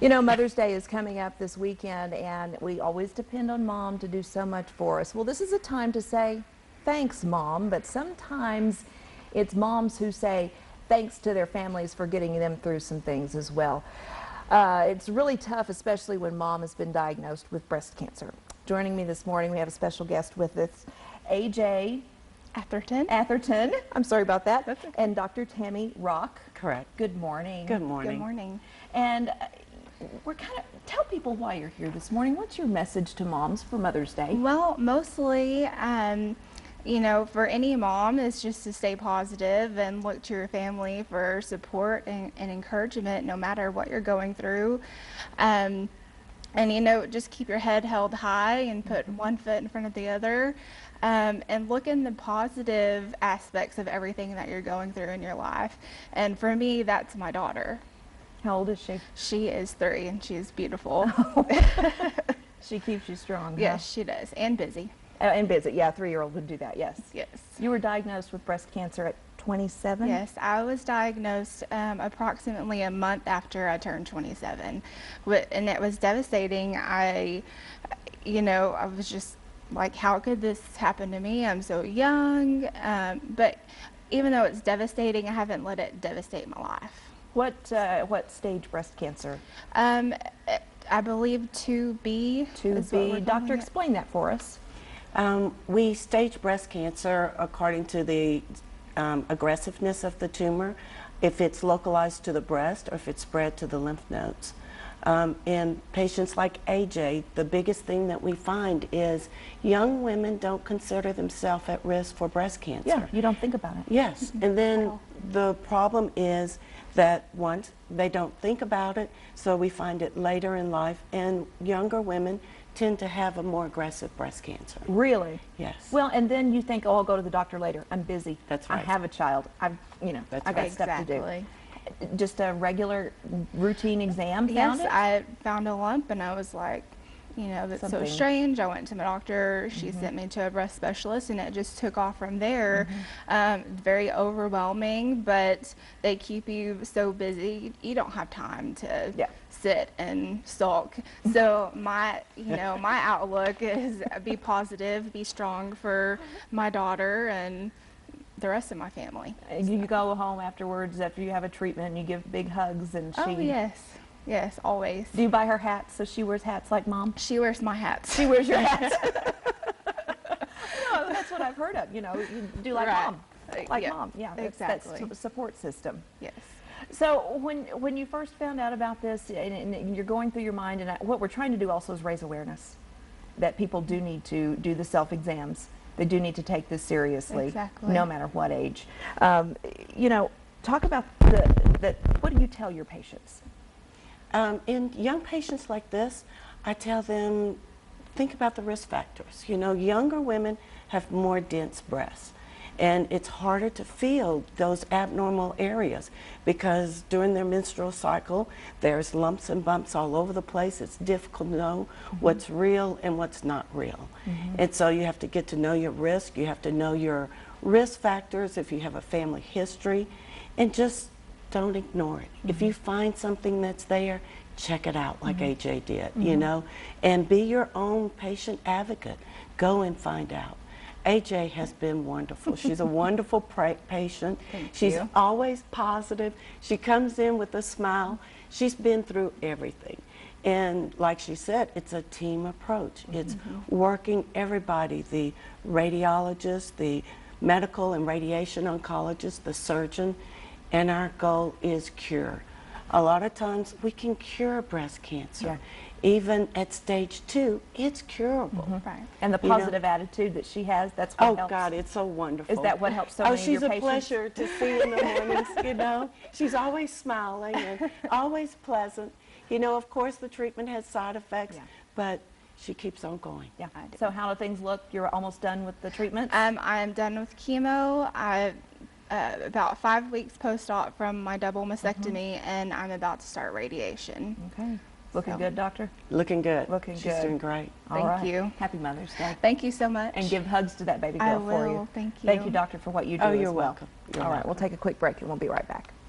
You know, Mother's Day is coming up this weekend, and we always depend on Mom to do so much for us. Well, this is a time to say, thanks, Mom, but sometimes it's moms who say thanks to their families for getting them through some things as well. It's really tough, especially when Mom has been diagnosed with breast cancer. Joining me this morning, we have a special guest with us, AJ Atherton. I'm sorry about that. That's okay. And Dr. Tammy Roque. Correct. Good morning. Good morning. Good morning. And tell people why you're here this morning. What's your message to moms for Mother's Day? Well, mostly, you know, for any mom is just to stay positive and look to your family for support and encouragement no matter what you're going through. And, you know, just keep your head held high and put one foot in front of the other. And look in the positive aspects of everything that you're going through in your life. And for me, that's my daughter. How old is she? She is 3 and she's beautiful. She keeps you strong. Yes, she does. And busy. And busy. Yeah, a 3-year-old would do that, yes. Yes. You were diagnosed with breast cancer at 27? Yes, I was diagnosed approximately a month after I turned 27. And it was devastating. You know, I was just like, how could this happen to me? I'm so young. But even though it's devastating, I haven't let it devastate my life. What stage breast cancer? I believe 2B. 2B. Doctor, explain that for us. We stage breast cancer according to the aggressiveness of the tumor, if it's localized to the breast or if it's spread to the lymph nodes. In patients like AJ, the biggest thing that we find is young women don't consider themselves at risk for breast cancer. Yeah, you don't think about it. Yes, and then the problem is that once they don't think about it, so we find it later in life, and younger women tend to have a more aggressive breast cancer. Really? Yes. Well, and then you think, oh, I'll go to the doctor later. I'm busy. That's right. I have a child. I got stuff to do. Just a regular routine exam found Yes, it? I found a lump and I was like, you know, that's so strange. I went to my doctor. She sent me to a breast specialist and it just took off from there. Very overwhelming, but they keep you so busy. You don't have time to sit and sulk. So my outlook is be positive, be strong for my daughter and the rest of my family. You go home afterwards after you have a treatment and you give big hugs and she... Oh, yes. Yes, always. Do you buy her hats so she wears hats like Mom? She wears my hats. She wears your hats. No, that's what I've heard of. You know, you do like Mom. Like Mom. Yeah, exactly. That's a support system. Yes. So when you first found out about this and you're going through your mind, and what we're trying to do also is raise awareness that people do need to do the self-exams. They do need to take this seriously, no matter what age. You know, talk about what do you tell your patients? In young patients like this, I tell them, think about the risk factors. You know, younger women have more dense breasts, and it's harder to feel those abnormal areas because during their menstrual cycle, there's lumps and bumps all over the place. It's difficult to know what's real and what's not real. And so you have to get to know your risk. You have to know your risk factors if you have a family history, and just don't ignore it. If you find something that's there, check it out like AJ did, you know, and be your own patient advocate. Go and find out. AJ has been wonderful. She's a wonderful patient. She's always positive. She comes in with a smile. She's been through everything. And like she said, it's a team approach. It's working everybody, the radiologist, the medical and radiation oncologist, the surgeon, and our goal is cure. A lot of times we can cure breast cancer. Even at stage 2, it's curable. Right. And the positive attitude that she has, that's what helps. Oh God, it's so wonderful. Is that what helps so many of your patients? Oh, she's a pleasure to see in the mornings, you know. She's always smiling and always pleasant. You know, of course the treatment has side effects, but she keeps on going. Yeah. So how do things look? You're almost done with the treatment? I am done with chemo. About 5 weeks post-op from my double mastectomy, and I'm about to start radiation. Okay. Looking good, Doctor? Looking good. Looking good. She's doing great. Thank you. Happy Mother's Day. Thank you so much. And give hugs to that baby girl for you. Thank you. Thank you, Doctor, for what you do Oh, you're as well. welcome. All right, we'll take a quick break and we'll be right back.